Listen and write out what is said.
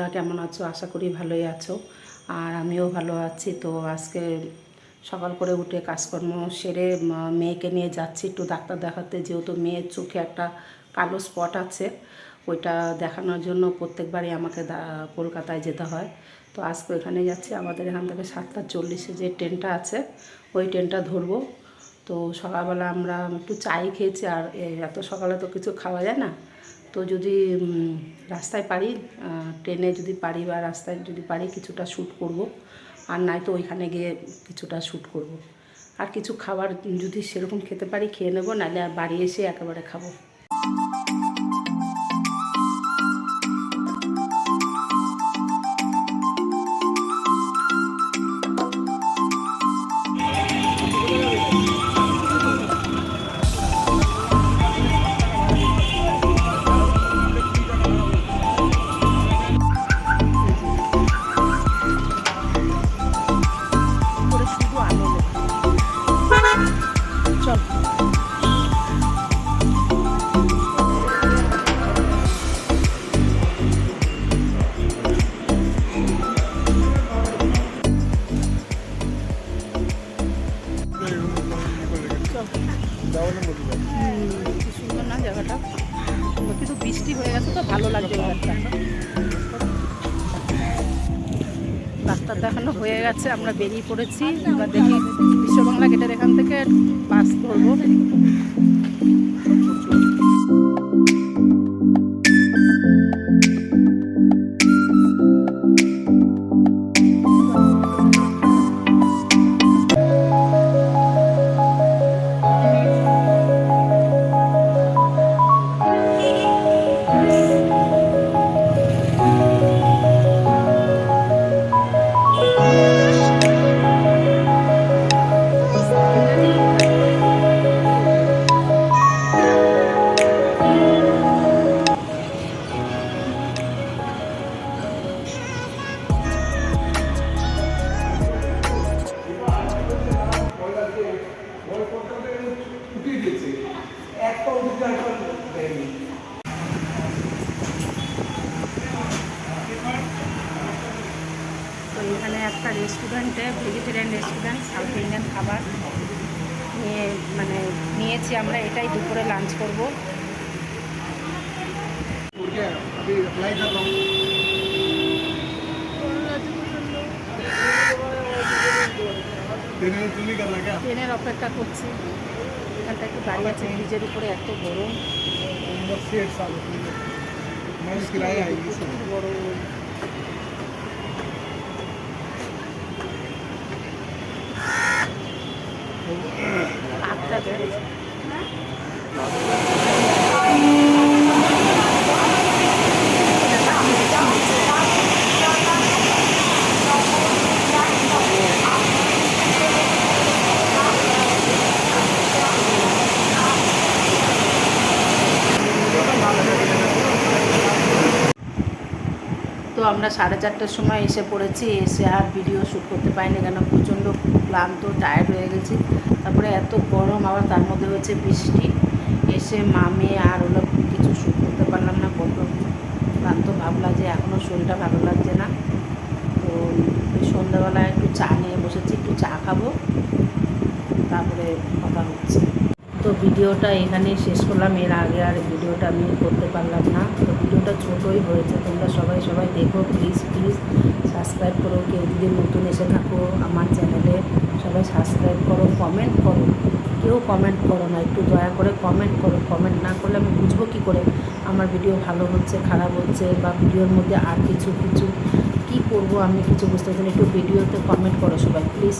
তোমরা কেমন আছো? আশা করি ভালোই আছো। আর আমিও ভালো আছি। তো আজকে সকাল করে উঠে কাজকর্ম সেরে মেয়েকে নিয়ে যাচ্ছি একটু ডাক্তার দেখাতে, যেহেতু মেয়ের চোখে একটা কালো স্পট আছে। ওইটা দেখানোর জন্য প্রত্যেকবারই আমাকে কলকাতায় যেতে হয়। তো আজকে এখানে যাচ্ছি। আমাদের এখান থেকে 7:40 যে ট্রেনটা আছে ওই ট্রেনটা ধরবো। তো সকালবেলা আমরা একটু চাই খেয়েছি, আর এত সকালে তো কিছু খাওয়া যায় না। তো যদি রাস্তায় পারি, ট্রেনে যদি পারি বা রাস্তায় যদি পারি কিছুটা শ্যুট করব, আর নাই তো ওইখানে গিয়ে কিছুটা শ্যুট করব। আর কিছু খাবার যদি সেরকম খেতে পারি খেয়ে নেবো, নাহলে আর বাড়ি এসে একেবারে খাবো। সুন্দর না জায়গাটা, কিন্তু বৃষ্টি হয়ে গেছে তো ভালো লাগছে জায়গাটা। ডাক্তার দেখানো হয়ে গেছে, আমরা বেরিয়ে পড়েছি। এবার দেখি বিশ্ববাংলা গেটের এখান থেকে বাস ধরবো। তো এখানে একটা রেস্টুরেন্টে, ভেজিটেরিয়ান রেস্টুরেন্ট, সাউথ ইন্ডিয়ান খাবার নিয়েছি আমরা। এটাই দুপুরে লাঞ্চ করব। ট্রেনের অপেক্ষা করছি। এখানটা একটু গাড়ি আছে ব্রিজের উপরে, এত গরম। বড় তো আমরা 4:30টার সময় এসে পড়েছি। এসে আর ভিডিও শ্যুট করতে পারিনি, কেন প্রচণ্ড ক্লান্ত, টায়ার্ড হয়ে গেছি। তারপরে এত গরম, আবার তার মধ্যে হচ্ছে বৃষ্টি। এসে মেয়ে আর হলো কিছু শ্যুট করতে পারলাম না, বড্ড ক্লান্ত। ভাবলাম যে এখনও শরীরটা ভালো লাগছে না। তো সন্ধ্যাবেলায় একটু চা নিয়ে বসেছি, একটু চা খাবো, তারপরে কথা হচ্ছে। তো ভিডিওটা এখানেই শেষ করলাম। এর আগে আর ভিডিওটা আমি করতে পারলাম না। তো ভিডিওটা ছোটোই হয়েছে। তোমরা সবাই দেখো, প্লিজ সাবস্ক্রাইব করো। কেউ যদি নতুন এসে থাকো আমার চ্যানেলে, সবাই সাবস্ক্রাইব করো, কমেন্ট করো। কেউ কমেন্ট করো না, একটু দয়া করে কমেন্ট করো। কমেন্ট না করলে আমি বুঝবো কী করে আমার ভিডিও ভালো হচ্ছে, খারাপ হচ্ছে, বা ভিডিওর মধ্যে আর কিছু কী করবো আমি কিছু বুঝতে পারছি না। একটু ভিডিওতে কমেন্ট করো সবাই, প্লিজ।